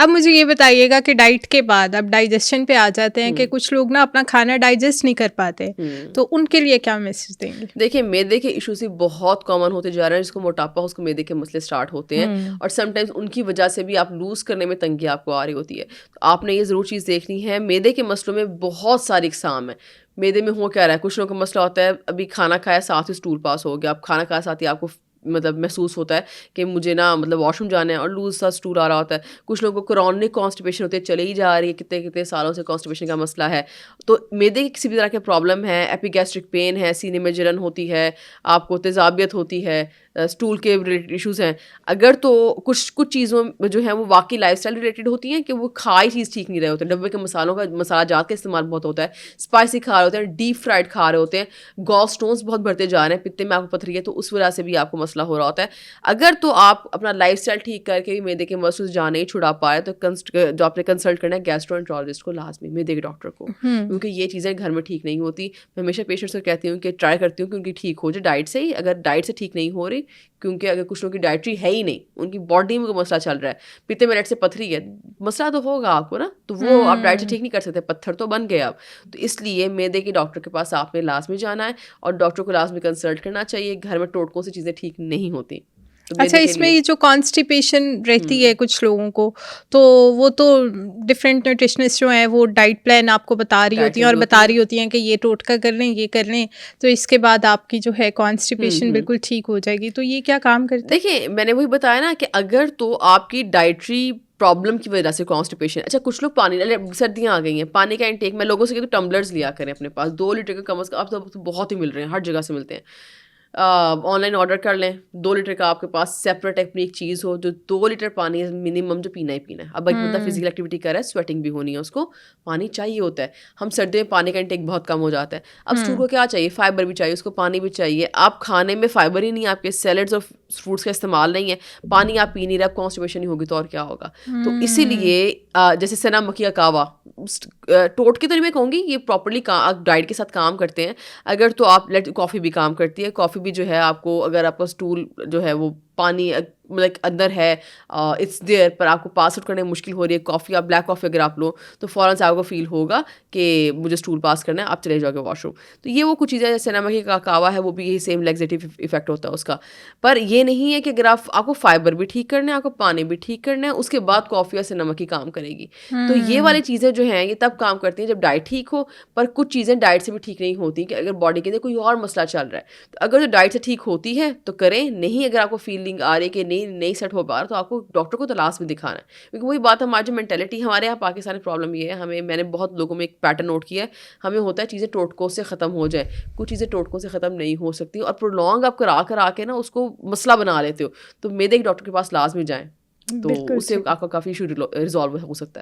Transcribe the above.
अब मुझे ये बताइएगा कि डाइट के बाद अब डाइजेशन पे आ जाते हैं कि कुछ लोग ना अपना खाना डाइजेस्ट नहीं कर पाते, तो उनके लिए क्या मैसेज देंगे? देखिए, मैदे के इश्यूज ही बहुत कॉमन होते जा रहे हैं। जिसको मोटापा हो, उसको मैदे के मसले स्टार्ट होते हैं, और समटाइम्स उनकी वजह से भी आप लूज़ करने में तंगी आपको आ रही होती है। तो आपने ये ज़रूर चीज़ देखनी है, मैदे के मसलों में बहुत सारी इकसाम है। मैदे में हो क्या रहा है, कुछ लोगों का मसला होता है अभी खाना खाया साथ ही स्टूल पास हो गया। अब खाना खाया साथ ही आपको मतलब महसूस होता है कि मुझे ना मतलब वॉशरूम जाना है, और लूज सा स्टूल आ रहा होता है। कुछ लोगों को क्रॉनिक कॉन्स्टिपेशन होती है, चले ही जा रही है, कितने कितने सालों से कॉन्स्टिपेशन का मसला है। तो मैदे की किसी भी तरह के प्रॉब्लम है, एपिगैस्ट्रिक पेन है, सीने में जलन होती है, आपको तेज़ाबियत होती है, स्टूल के रिलेटेड इश्यूज़ हैं, अगर तो कुछ कुछ चीज़ों में जो है वो वाकई लाइफस्टाइल रिलेटेड होती हैं कि वो खाई चीज़ ठीक नहीं रहे होते। डब्बे के मसालों का मसाला जात का इस्तेमाल बहुत होता है, स्पाइसी खा रहे होते हैं, डीप फ्राइड खा रहे होते हैं, गॉल स्टोन्स बहुत बढ़ते जा रहे हैं, पित्ते में आपको पथरी है, तो उस वजह से भी आपको मसला हो रहा होता है। अगर तो आप अपना लाइफस्टाइल ठीक करके भी मैदे के मसले से जान नहीं छुड़ा पाए, तो जो आपने कंसल्ट करना है गैस्ट्रोएंटरोलॉजिस्ट को लाजमी, मैदे के डॉक्टर को, क्योंकि ये चीज़ें घर में ठीक नहीं होती। मैं हमेशा पेशेंट्स को कहती हूँ कि ट्राई करती हूँ कि उनकी ठीक हो जाए डाइट से ही। अगर डाइट से ठीक नहीं हो रही, क्योंकि अगर कुछ लोगों की डाइटरी है ही नहीं, उनकी बॉडी में कोई मसला चल रहा है, पित्ते में लेट से पथरी है, मसला तो होगा आपको ना, तो वो आप डाइट से ठीक नहीं कर सकते, पत्थर तो बन गए आप। तो इसलिए मैदे के डॉक्टर के पास आपने लाजमी जाना है, और डॉक्टर को लाजमी कंसल्ट करना चाहिए। घर में टोटकों से चीज़ें ठीक नहीं होती, तो अच्छा, मैदे के इसमें लिए ये जो कॉन्स्टिपेशन रहती है कुछ लोगों को, तो वो तो डिफरेंट न्यूट्रिशनिस्ट जो हैं वो डाइट प्लान आपको बता रही होती हैं और डाइटरी होती बता है। रही होती हैं कि ये टोटका कर लें, ये कर लें, तो इसके बाद आपकी जो है कॉन्स्टिपेशन बिल्कुल ठीक हो जाएगी। तो ये क्या काम करता है? देखिए, मैंने वही बताया ना कि अगर तो आपकी डाइटरी प्रॉब्लम की वजह से कॉन्स्टिपेशन, अच्छा कुछ लोग पानी, सर्दियाँ आ गई हैं, पानी का इंटेक मैं लोगों से कहती हूँ टम्बलर्स लिया करें अपने पास, 2 लीटर का कम अज़ कम। अब तो बहुत ही मिल रहे हैं, हर जगह से मिलते हैं। ऑनलाइन ऑर्डर कर लें, 2 लीटर का आपके पास सेपरेट अपनी एक चीज़ हो, जो 2 लीटर पानी मिनिमम जो पीना ही पीना है। अब एक बंदा फिजिकल एक्टिविटी कर रहा है, स्वेटिंग भी होनी है, उसको पानी चाहिए होता है। हम सर्दियों में पानी का इंटेक बहुत कम हो जाता है। अब स्टूल को क्या चाहिए, फाइबर भी चाहिए, उसको पानी भी चाहिए। आप खाने में फाइबर ही नहीं है, आपके सैलड्स और फ्रूट्स का इस्तेमाल नहीं है, पानी आप पी नहीं रहे, आप कॉन्स्टिपेशन ही होगी तो और क्या होगा। तो इसीलिए जैसे सना मक्खी का कावा, टोट के तो नहीं मैं कहूँगी, ये प्रॉपरली डाइट के साथ काम करते हैं। अगर तो आप कॉफ़ी भी काम करती है, कॉफ़ी भी जो है आपको, अगर आपका स्टूल जो है वो पानी लाइक अंदर है, इट्स देयर, पर आपको पास आउट करने में मुश्किल हो रही है, कॉफ़ी आप ब्लैक कॉफ़ी अगर आप लो तो फ़ौरन से आपको फ़ील होगा कि मुझे स्टूल पास करना है, आप चले जाओगे वॉशरूम। तो ये वो कुछ चीज़ें, जैसे नमक का कावा है, वो भी यही सेम लैक्सेटिव इफेक्ट होता है उसका। पर ये नहीं है कि अगर आपको फाइबर भी ठीक करना है, आपको पानी भी ठीक करना है, उसके बाद कॉफ़ी या नमक ही काम करेगी। तो ये वाली चीज़ें जो हैं ये तब काम करती हैं जब डाइट ठीक हो। पर कुछ चीज़ें डाइट से भी ठीक नहीं होती, कि अगर बॉडी के अंदर कोई और मसला चल रहा है, तो अगर जो डाइट से ठीक होती है तो करें, नहीं अगर आपको फीलिंग आ रही है कि नहीं सेट हो पा रहा, तो आपको डॉक्टर को तो लास्ट में दिखाना है। क्योंकि वही बात, हमारी जो मेंटेलिटी, हमारे यहाँ पाकिस्तानी प्रॉब्लम ये है, मैंने बहुत लोगों में एक पैटर्न नोट किया है, हमें होता है चीज़ें टोटकों से ख़त्म हो जाए। कुछ चीज़ें टोटकों से ख़त्म नहीं हो सकती, और प्रोलॉन्ग आप करा के ना उसको मसला बना लेते हो। तो मैदे के डॉक्टर के पास लाजमी जाएँ, तो बिल्कुल उससे ठीक। आपका काफ़ी इशू रिज़ॉल्व हो सकता है।